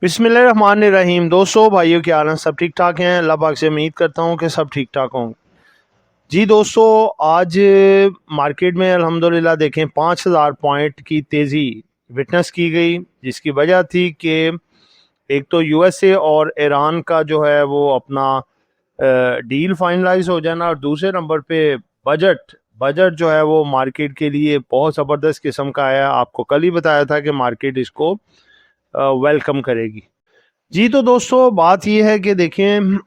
बिस्मिल्लाहिर्रहमानिर्रहीम। दोस्तों, भाइयों, क्या हाल है? सब ठीक ठाक हैं? अल्लाह पाक से उम्मीद करता हूँ कि सब ठीक ठाक होंगे। जी दोस्तों, आज मार्केट में अल्हम्दुलिल्लाह देखें 5,000 पॉइंट की तेज़ी विटनेस की गई, जिसकी वजह थी कि एक तो यूएसए और ईरान का जो है वो अपना डील फाइनलाइज हो जाना, और दूसरे नंबर पे बजट बजट जो है वो मार्केट के लिए बहुत ज़बरदस्त किस्म का आया। आपको कल ही बताया था कि मार्केट इसको वेलकम करेगी। जी तो दोस्तों, बात ये है कि देखें,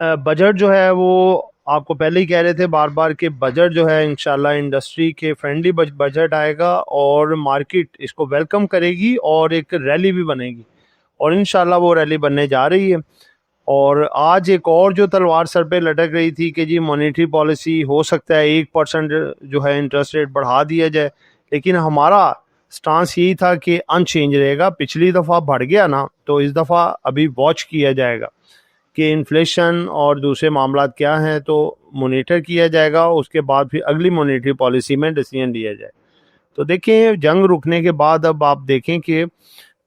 बजट जो है वो आपको पहले ही कह रहे थे बार बार कि बजट जो है इंशाल्लाह इंडस्ट्री के फ्रेंडली बजट आएगा और मार्केट इसको वेलकम करेगी और एक रैली भी बनेगी, और इंशाल्लाह वो रैली बनने जा रही है। और आज एक और जो तलवार सर पे लटक रही थी कि जी मॉनेटरी पॉलिसी हो सकता है 1% जो है इंटरेस्ट रेट बढ़ा दिया जाए, लेकिन हमारा स्टांस यही था कि अनचेंज रहेगा। पिछली दफ़ा बढ़ गया ना, तो इस दफ़ा अभी वॉच किया जाएगा कि इन्फ्लेशन और दूसरे मामला क्या हैं, तो मोनिटर किया जाएगा। उसके बाद फिर अगली मॉनेटरी पॉलिसी में डिसीजन लिया जाए। तो देखें, जंग रुकने के बाद अब आप देखें कि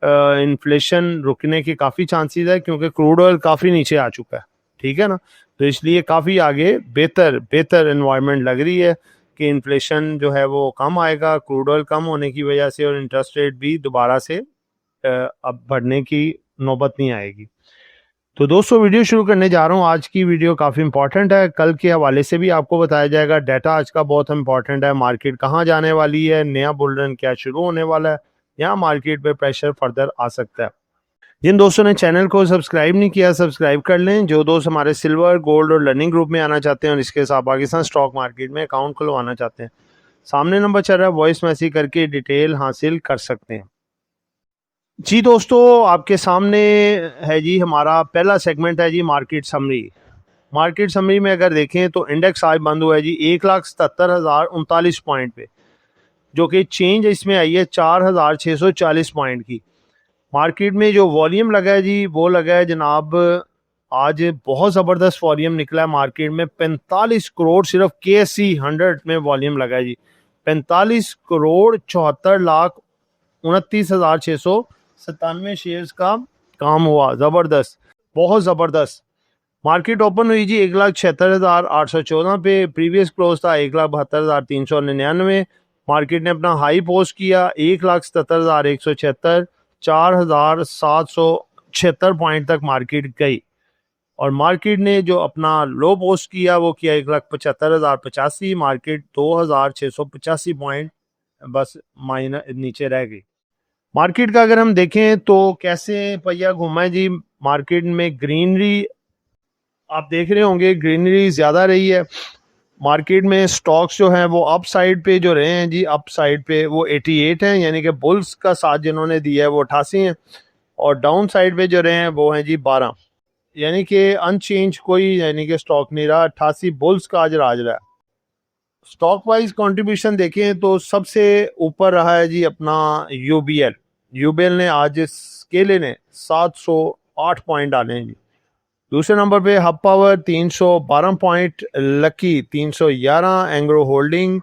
इन्फ्लेशन रुकने के काफ़ी चांसेस है, क्योंकि क्रूड ऑयल काफ़ी नीचे आ चुका है। ठीक है ना, तो इसलिए काफ़ी आगे बेहतर बेहतर एनवायरनमेंट लग रही है कि इन्फ्लेशन जो है वो कम आएगा क्रूड ऑयल कम होने की वजह से, और इंटरेस्ट रेट भी दोबारा से अब बढ़ने की नौबत नहीं आएगी। तो दोस्तों, वीडियो शुरू करने जा रहा हूँ। आज की वीडियो काफ़ी इंपॉर्टेंट है, कल के हवाले से भी आपको बताया जाएगा। डाटा आज का बहुत इंपॉर्टेंट है, मार्केट कहाँ जाने वाली है, नया बुल रन क्या शुरू होने वाला है, यहाँ मार्केट पे प्रेशर फर्दर आ सकता है। जिन दोस्तों ने चैनल को सब्सक्राइब नहीं किया, सब्सक्राइब कर लें। जो दोस्त हमारे सिल्वर, गोल्ड और लर्निंग ग्रुप में आना चाहते हैं और इसके साथ पाकिस्तान स्टॉक मार्केट में अकाउंट खुलवाना चाहते हैं, सामने नंबर चल रहा है, वॉइस मैसेज करके डिटेल हासिल कर सकते हैं। जी दोस्तों, आपके सामने है जी हमारा पहला सेगमेंट है जी मार्केट समरी। मार्केट समरी में अगर देखें तो इंडेक्स आज बंद हुआ है जी 1,77,039 पॉइंट पे, जो कि चेंज इसमें आई है 4,640 पॉइंट की। मार्केट में जो वॉल्यूम लगा है जी, वो लगा है जनाब, आज बहुत ज़बरदस्त वॉल्यूम निकला है मार्केट में। 45 करोड़ सिर्फ KSE 100 में वॉल्यूम लगा है जी। 45 करोड़ 74,29,697 शेयर्स का काम हुआ। ज़बरदस्त, बहुत ज़बरदस्त। मार्केट ओपन हुई जी 1,76,814 पे, प्रीवियस क्लोज था 1,72,399। मार्केट ने अपना हाई पोस्ट किया 1,77,176, 4,776 पॉइंट तक मार्केट गई। और मार्केट ने जो अपना लो पोस्ट किया वो किया 1,75,085। मार्केट 2,685 पॉइंट बस माइनस नीचे रह गई। मार्केट का अगर हम देखें तो कैसे पहिया घूमा है जी। मार्केट में ग्रीनरी आप देख रहे होंगे, ग्रीनरी ज़्यादा रही है। मार्केट में स्टॉक्स जो हैं वो अप साइड पे जो रहे हैं जी, अप साइड पे वो 88 हैं, यानी कि बुल्स का साथ जिन्होंने दिया है वो 88 हैं, और डाउन साइड पे जो रहे हैं वो हैं जी 12, यानी कि अनचेंज कोई यानी कि स्टॉक नहीं रहा। 88 बुल्स का आज राज रहा है। स्टॉक वाइज कंट्रीब्यूशन देखें तो सबसे ऊपर रहा है जी अपना यूबीएल। यूबीएल ने आज स्केले ने 708 पॉइंट डाले हैं जी। दूसरे नंबर पे hub power 312 point, lucky 311, Engro holding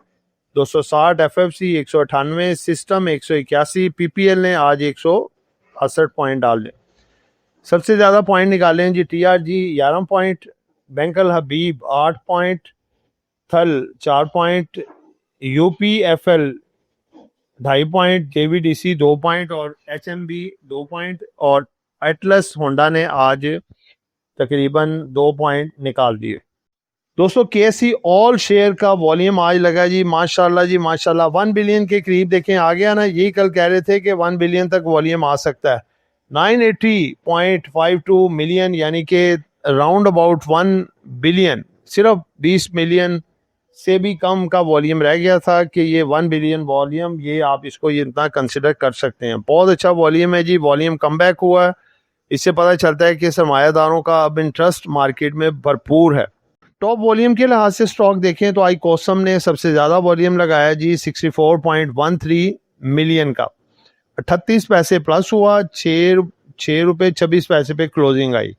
260, FFC 198, system 181, PPL ने आज 168 पॉइंट डाले। सबसे ज़्यादा पॉइंट निकाले हैं जी टीआरजी 11 पॉइंट, बैंकल हबीब 8 पॉइंट, थल 4 पॉइंट, यूपीएफएल 2.5 पॉइंट, जेवीडीसी 2 पॉइंट और एचएमबी 2 पॉइंट, और एटलस होंडा ने आज तकरीबन 2 पॉइंट निकाल दिए। दोस्तों, KSE ऑल शेयर का वॉल्यूम आज लगा जी माशाल्लाह जी माशाल्लाह 1 बिलियन के करीब देखें आ गया ना। यही कल कह रहे थे कि 1 बिलियन तक वॉल्यूम आ सकता है। 980.52 मिलियन, यानी कि राउंड अबाउट 1 बिलियन, सिर्फ 20 मिलियन से भी कम का वॉल्यूम रह गया था कि ये 1 बिलियन वॉल्यूम, ये आप इसको ये इतना कंसिडर कर सकते हैं। बहुत अच्छा वॉल्यूम है जी, वॉल्यूम कम बैक हुआ है। इससे पता चलता है कि सरमायादारों का अब इंटरेस्ट मार्केट में भरपूर है। टॉप वॉल्यूम के लिहाज से स्टॉक देखें तो आई कोसम ने सबसे ज़्यादा वॉल्यूम लगाया जी 64.13 मिलियन का, 38 पैसे प्लस हुआ, 6 रुपये 26 पैसे पे क्लोजिंग आई।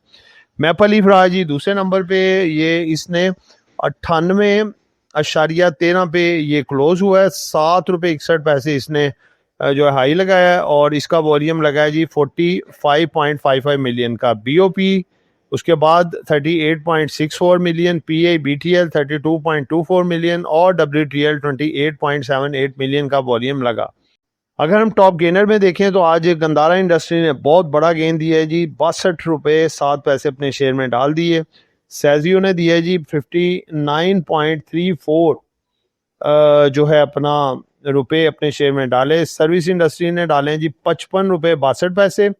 मैपल लीफ रहा जी दूसरे नंबर पे, ये इसने 98.13 पे ये क्लोज हुआ है, 7 रुपये 61 पैसे इसने जो है हाई लगाया है और इसका वॉल्यूम लगा है जी 45.55 मिलियन का। बीओपी उसके बाद 38.64 मिलियन, बीटीएल 32.24 मिलियन और डब्ल्यूटीएल 28.78 मिलियन का वॉल्यूम लगा। अगर हम टॉप गेनर में देखें तो आज गंदारा इंडस्ट्री ने बहुत बड़ा गेन दिया है जी, 62 रुपये 7 पैसे अपने शेयर में डाल दिए। सेजियो ने दिया है जी 59.34 जो है अपना रुपए अपने शेयर में डाले। सर्विस इंडस्ट्री ने डाले हैं जी 55 रुपये 62 पैसे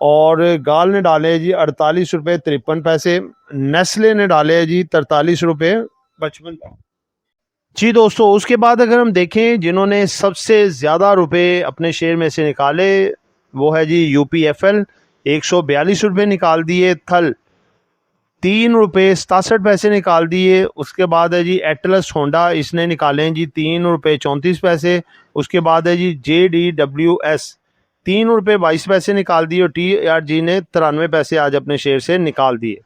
और गाल ने डाले हैं जी 48 रुपये 53 पैसे। नेस्ले ने डाले हैं जी 43 रुपये 55। जी दोस्तों, उसके बाद अगर हम देखें जिन्होंने सबसे ज़्यादा रुपए अपने शेयर में से निकाले वो है जी यूपीएफएल, 142 रुपये निकाल दिए। थल 3 रुपये 67 पैसे निकाल दिए। उसके बाद है जी एटलस होंडा, इसने निकाले हैं जी 3 रुपये 34 पैसे। उसके बाद है जी JDWS 3 रुपये 22 पैसे निकाल दिए और TRG ने 93 पैसे आज अपने शेयर से निकाल दिए।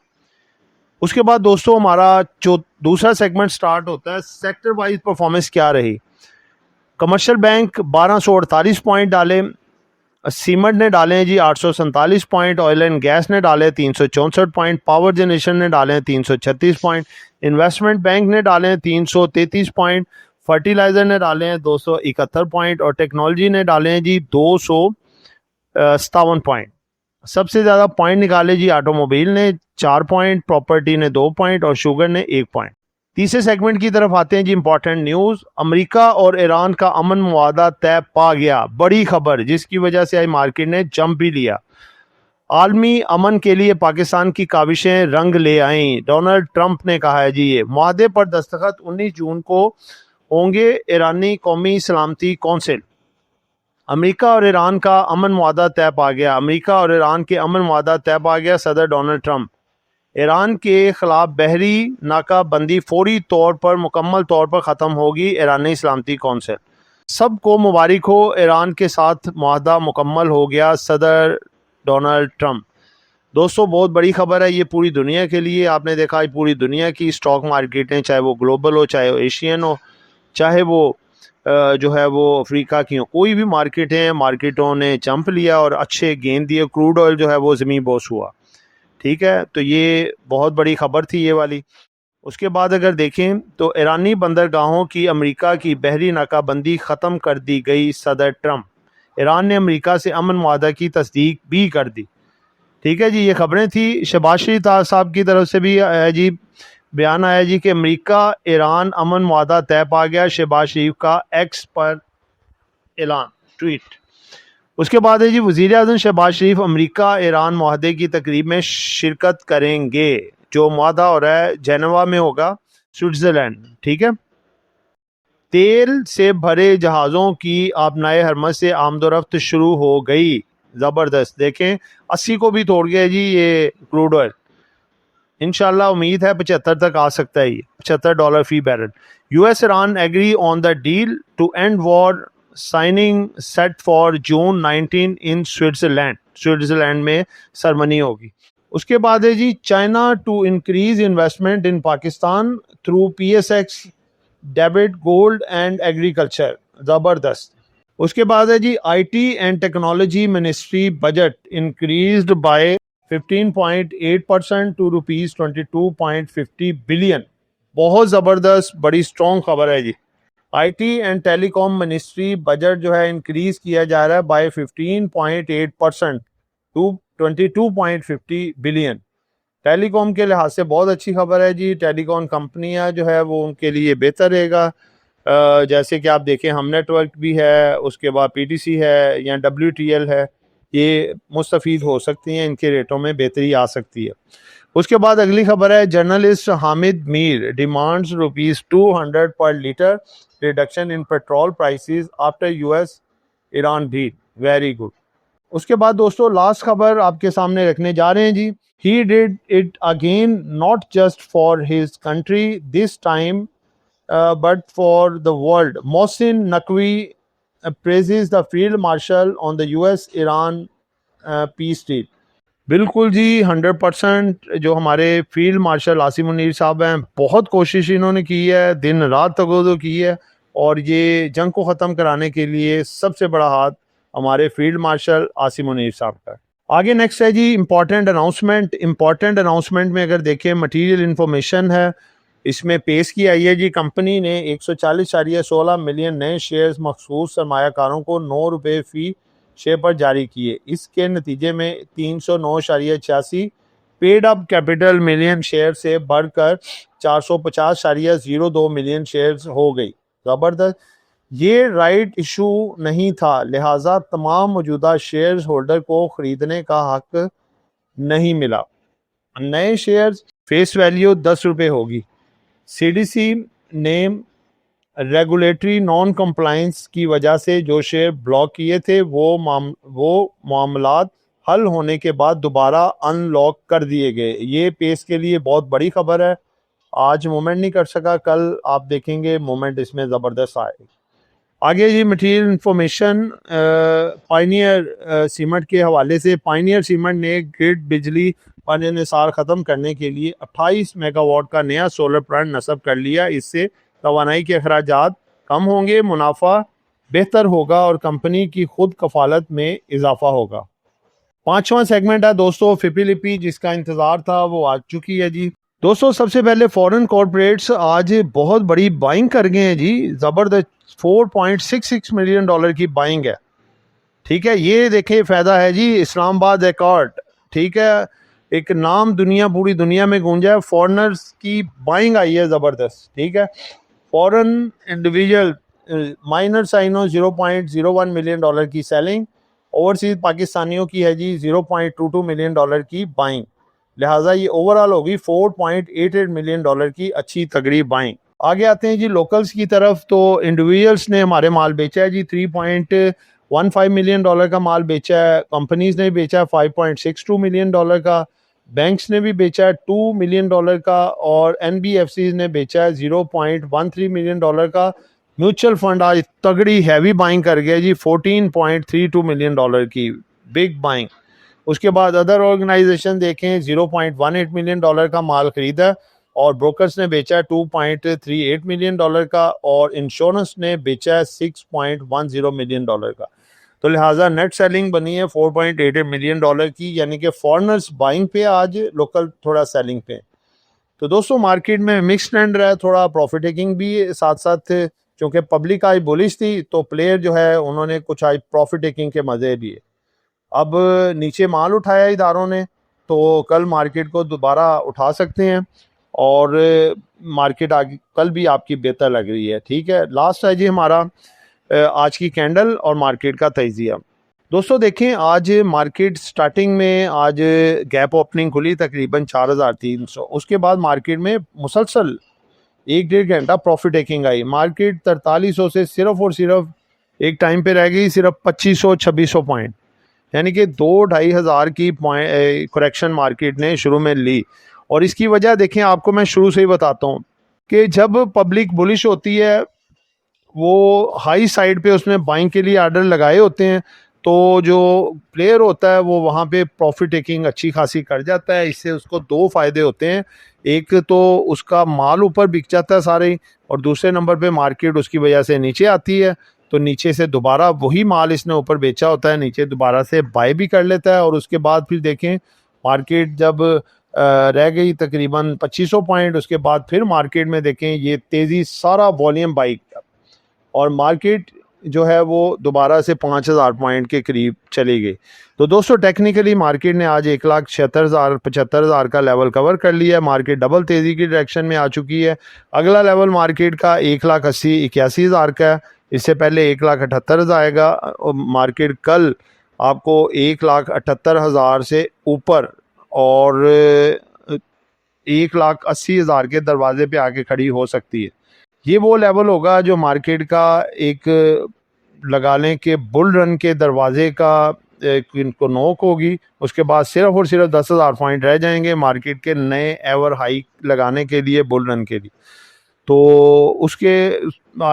उसके बाद दोस्तों हमारा जो दूसरा सेगमेंट स्टार्ट होता है, सेक्टर वाइज परफॉर्मेंस क्या रही। कमर्शियल बैंक 1248 पॉइंट डाले, सीमेंट ने डाले हैं जी 847 पॉइंट, ऑयल एंड गैस ने डाले 364 पॉइंट, पावर जनरेशन ने डाले हैं 336 पॉइंट, इन्वेस्टमेंट बैंक ने डाले हैं 333 पॉइंट, फर्टिलाइजर ने डाले हैं 271 पॉइंट और टेक्नोलॉजी ने डाले हैं जी 257 पॉइंट। सबसे ज़्यादा पॉइंट निकाले जी ऑटोमोबाइल ने 4 पॉइंट, प्रॉपर्टी ने 2 पॉइंट और शुगर ने 1 पॉइंट। तीसरे सेगमेंट की तरफ आते हैं जी, इंपॉर्टेंट न्यूज़। अमेरिका और ईरान का अमन मुआहदा तय पा गया, बड़ी खबर जिसकी वजह से आज मार्केट ने जंप भी लिया। आलमी अमन के लिए पाकिस्तान की काविशें रंग ले आईं, डोनाल्ड ट्रंप ने कहा है जी। ये मुआहदे पर दस्तखत 19 जून को होंगे ईरानी कौमी सलामती कौंसिल। अमेरिका और ईरान का अमन मुआहदा तय पा गया, अमेरिका और ईरान के अमन मुआहदा तय पा गया। सदर डोनाल्ड ट्रंप, ईरान के खिलाफ बहरी नाकाबंदी फौरी तौर पर मुकम्मल तौर पर ख़त्म होगी, ईरानी सलामती कौंसिल। सबको मुबारक हो, ईरान के साथ मुआहदा मुकम्मल हो गया, सदर डोनाल्ड ट्रंप। दोस्तों बहुत बड़ी खबर है ये पूरी दुनिया के लिए। आपने देखा है पूरी दुनिया की स्टॉक मार्केटें, चाहे वो ग्लोबल हो, चाहे वो एशियन हो, चाहे वो जो है वो अफ्रीका की हो, कोई भी मार्केट है, मार्केटों ने जंप लिया और अच्छे गेंद दिए। क्रूड ऑयल जो है वो ज़मीन बोस हुआ। ठीक है, तो ये बहुत बड़ी खबर थी ये वाली। उसके बाद अगर देखें तो ईरानी बंदरगाहों की अमेरिका की बहरी नाकाबंदी ख़त्म कर दी गई, सदर ट्रंप। ईरान ने अमेरिका से अमन मुआहदा की तस्दीक भी कर दी। ठीक है जी, ये खबरें थी। शहबाज शरीफ साहब की तरफ से भी जी बयान आया जी कि अमेरिका ईरान अमन मुआहदा तय पा गया, शहबाज शरीफ का एक्स पर ऐलान, ट्वीट। उसके बाद है जी वज़ीर आज़म शहबाज शरीफ अमेरिका ईरान मुआहदे की तकरीब में शिरकत करेंगे। जो मुआहदा हो रहा है जेनेवा में होगा, स्विट्ज़रलैंड। ठीक है, तेल से भरे जहाज़ों की आबनाए हरमज से आमदोरफ्त शुरू हो गई, ज़बरदस्त। देखें 80 को भी तोड़ गया जी ये क्रूड ऑयल। इंशाल्लाह उम्मीद है 75 तक आ सकता है, ये $75 फी barrel. US Iran agree on the deal to end war, signing set for June 19 in Switzerland. Switzerland में सरमनी होगी। उसके बाद है जी China to increase investment in Pakistan through PSX debit, gold and agriculture, ज़बरदस्त। उसके बाद है जी IT and technology ministry budget increased by 15.8% to ₹22.50 billion. बहुत ज़बरदस्त, बड़ी स्ट्रॉन्ग खबर है जी। IT and telecom ministry budget जो है इंक्रीज किया जा रहा है बाय 15.8% टू 22.50 बिलियन। टेलीकॉम के लिहाज से बहुत अच्छी खबर है जी। टेलीकॉम कंपनियां जो है वो उनके लिए बेहतर रहेगा। जैसे कि आप देखें हम नेटवर्क भी है, उसके बाद PTC है या WTL है, ये मुस्तफ़ीद हो सकती हैं, इनके रेटों में बेहतरी आ सकती है। उसके बाद अगली खबर है, जर्नलिस्ट हामिद मीर डिमांड्स ₹200 पर litre reduction in petrol prices after US Iran deal, very good. उसके बाद दोस्तों लास्ट खबर आपके सामने रखने जा रहे हैं जी। He did it again, not just for his country this time but for the world. Mohsin Naqvi praises the field marshal on the US Iran peace deal. बिल्कुल जी, 100% जो हमारे फील्ड मार्शल आसिम मुनीर साहब हैं, बहुत कोशिश इन्होंने की है, दिन रात तगोदो की है, और ये जंग को ख़त्म कराने के लिए सबसे बड़ा हाथ हमारे फील्ड मार्शल आसिम मुनीर साहब का। आगे नेक्स्ट है जी इम्पॉर्टेंट अनाउंसमेंट। इम्पॉर्टेंट अनाउंसमेंट में अगर देखें मटीरियल इन्फॉर्मेशन है, इसमें पेश की आई है जी कंपनी ने 140.16 मिलियन नए शेयर्स मखसूस सरमायाकारों को ₹9 फी शेयर पर जारी किए। इसके नतीजे में 309.86 paid up capital million share से बढ़कर 450.02 मिलियन शेयर्स हो गई। ज़बरदस्त। ये राइट इशू नहीं था, लिहाजा तमाम मौजूदा शेयर्स होल्डर को खरीदने का हक नहीं मिला। नए शेयर्स फेस वैल्यू ₹10 होगी। सीडीसी ने रेगुलेटरी नॉन कंप्लायंस की वजह से जो शेयर ब्लॉक किए थे वो मामलात हल होने के बाद दोबारा अनलॉक कर दिए गए। ये पेस के लिए बहुत बड़ी खबर है। आज मूवमेंट नहीं कर सका, कल आप देखेंगे मूवमेंट इसमें ज़बरदस्त आएगी। आगे जी मटीरियल इंफॉर्मेशन पायनियर सीमेंट के हवाले से। पायनियर सीमेंट ने ग्रिड बिजली पर इन्हिसार ख़त्म करने के लिए 28 मेगावाट का नया सोलर प्लांट नस्ब कर लिया। इससे तवानाई के अखराजात कम होंगे, मुनाफा बेहतर होगा और कंपनी की खुद कफालत में इजाफा होगा। पांचवा सेगमेंट है दोस्तों फिपीलिपी, जिसका इंतज़ार था वो आ चुकी है जी। दोस्तों सबसे पहले फॉरेन कॉरपोरेट्स आज बहुत बड़ी बाइंग कर गए हैं जी, ज़बरदस्त। $4.66 मिलियन की बाइंग है, ठीक है। ये देखें फ़ायदा है जी इस्लामाबाद एकॉर्ड, ठीक है। एक नाम पूरी दुनिया में गूंजा है, फॉरेनर्स की बाइंग आई है ज़बरदस्त, ठीक है। फॉरेन इंडिविजुअल माइनर साइनो $0.01 मिलियन की सेलिंग। ओवरसीज पाकिस्तानियों की है जी $0.22 मिलियन की बाइंग। लिहाजा ये ओवरऑल होगी $4.88 मिलियन की अच्छी तगड़ी बाइंग। आगे आते हैं जी लोकल्स की तरफ। तो इंडिविजुअल्स ने हमारे माल बेचा है जी $3.15 मिलियन का माल बेचा है। कंपनीज ने बेचा है $5.62 मिलियन का। बैंक्स ने भी बेचा है $2 मिलियन का और NBFCs ने बेचा है $0.13 मिलियन का। म्यूचुअल फंड आज तगड़ी हैवी बाइंग कर गया जी $14.32 मिलियन की बिग बाइंग। उसके बाद अदर ऑर्गेनाइजेशन देखें $0.18 मिलियन का माल खरीदा और ब्रोकर्स ने बेचा है $2.38 मिलियन का और इंश्योरेंस ने बेचा है $6.10 मिलियन का। तो लिहाजा नेट सेलिंग बनी है $4.88 मिलियन की, यानी कि फॉरेनर्स बाइंग पे, आज लोकल थोड़ा सेलिंग पे। तो दोस्तों मार्केट में मिक्स ट्रेंड रहा है, थोड़ा प्रॉफिट टेकिंग भी साथ साथ, क्योंकि पब्लिक आज बुलिश थी तो प्लेयर जो है उन्होंने कुछ आज प्रॉफिट टेकिंग के मजे लिए। अब नीचे माल उठाया इदारों ने तो कल मार्केट को दोबारा उठा सकते हैं और मार्केट आगे कल भी आपकी बेहतर लग रही है, ठीक है। लास्ट है जी हमारा आज की कैंडल और मार्केट का तजिया। दोस्तों देखें आज मार्केट स्टार्टिंग में आज गैप ओपनिंग खुली तकरीबन 4,300। उसके बाद मार्केट में मुसलसल 1-1.5 घंटा प्रॉफिट टेकिंग आई। मार्केट 4300 से सिर्फ और सिर्फ एक टाइम पे रह गई सिर्फ 2500-2600 पॉइंट, यानी कि 2-2.5 हज़ार की करेक्शन मार्केट ने शुरू में ली। और इसकी वजह देखें, आपको मैं शुरू से ही बताता हूँ कि जब पब्लिक बुलिश होती है वो हाई साइड पे उसने बाइंग के लिए आर्डर लगाए होते हैं, तो जो प्लेयर होता है वो वहाँ पे प्रॉफिट टेकिंग अच्छी खासी कर जाता है। इससे उसको दो फ़ायदे होते हैं, एक तो उसका माल ऊपर बिक जाता है सारे, और दूसरे नंबर पे मार्केट उसकी वजह से नीचे आती है तो नीचे से दोबारा वही माल इसने ऊपर बेचा होता है, नीचे दोबारा से बाय भी कर लेता है। और उसके बाद फिर देखें मार्केट जब रह गई तकरीबन 2500 पॉइंट, उसके बाद फिर मार्केट में देखें ये तेज़ी सारा वॉल्यूम बाइक और मार्केट जो है वो दोबारा से 5,000 पॉइंट के करीब चली गई। तो दोस्तों टेक्निकली मार्केट ने आज 1,76,000-75,000 का लेवल कवर कर लिया है। मार्केट डबल तेज़ी की डायरेक्शन में आ चुकी है। अगला लेवल मार्केट का 1,80,81,000 का है, इससे पहले 1,78,000 आएगा। और मार्केट कल आपको 1,78,000 से ऊपर और 1,80,000 के दरवाजे पे आके खड़ी हो सकती है। ये वो लेवल होगा जो मार्केट का एक लगा लें कि बुल रन के दरवाजे का इनको नोक होगी। उसके बाद सिर्फ और सिर्फ 10,000 पॉइंट रह जाएंगे मार्केट के नए एवर हाई लगाने के लिए, बुल रन के लिए। तो उसके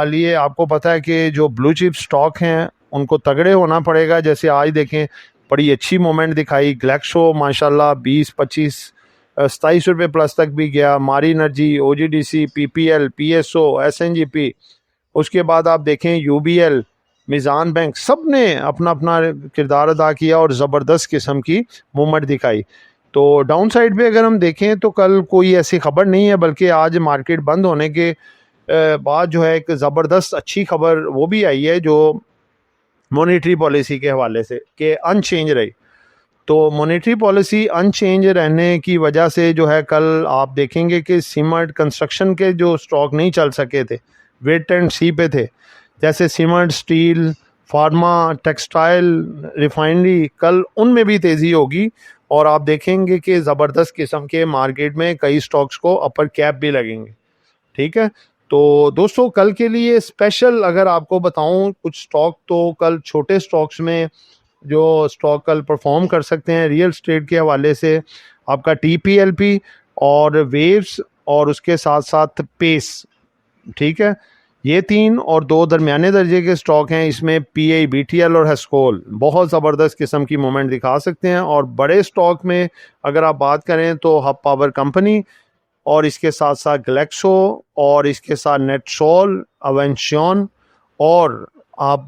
लिए आपको पता है कि जो ब्लू चिप स्टॉक हैं उनको तगड़े होना पड़ेगा। जैसे आज देखें बड़ी अच्छी मोमेंट दिखाई, ग्लैक्सो माशाल्लाह 20-25-27 रुपये प्लस तक भी गया। मारी energy, OGDC, PPL, PSO, SNGP उसके बाद आप देखें यूबीएल, मिज़ान बैंक, सब ने अपना अपना किरदार अदा किया और ज़बरदस्त किस्म की मूवमेंट दिखाई। तो डाउन साइड पे अगर हम देखें तो कल कोई ऐसी खबर नहीं है, बल्कि आज मार्केट बंद होने के बाद जो है एक ज़बरदस्त अच्छी खबर वो भी आई है जो मॉनेटरी पॉलिसी के हवाले से कि अनचेंज रही। तो मॉनेटरी पॉलिसी अनचेंज रहने की वजह से जो है कल आप देखेंगे कि सीमेंट कंस्ट्रक्शन के जो स्टॉक नहीं चल सके थे, वेट एंड सी पे थे, जैसे cement, steel, pharma, textile, refinery, कल उनमें भी तेज़ी होगी और आप देखेंगे कि ज़बरदस्त किस्म के मार्केट में कई स्टॉक्स को अपर कैप भी लगेंगे। ठीक है, तो दोस्तों कल के लिए स्पेशल अगर आपको बताऊं कुछ स्टॉक, तो कल छोटे स्टॉक्स में जो स्टॉक कल परफॉर्म कर सकते हैं रियल स्टेट के हवाले से, आपका टीपीएलपी और वेव्स और उसके साथ साथ पेस। ठीक है, ये 3 और 2 दरमियाने दर्जे के स्टॉक हैं। इसमें पीआई, बीटीएल और हेस्कोल बहुत ज़बरदस्त किस्म की मूवमेंट दिखा सकते हैं। और बड़े स्टॉक में अगर आप बात करें तो हब पावर कंपनी और इसके साथ साथ ग्लेक्सो और इसके साथ नेटसोल, अवेंशियन और आप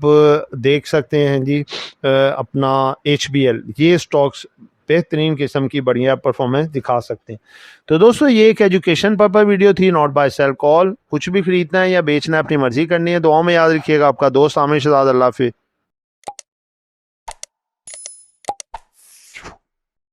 देख सकते हैं जी अपना एचबीएल, ये स्टॉक्स बेहतरीन किस्म की बढ़िया परफॉर्मेंस दिखा सकते हैं। तो दोस्तों ये एक एजुकेशन पर्पस वीडियो थी, नॉट बाय सेल कॉल। कुछ भी खरीदना है या बेचना है अपनी मर्जी करनी है। दुआ में याद रखिएगा, आपका दोस्त आमिर शहजाद। अल्लाह हाफिज़।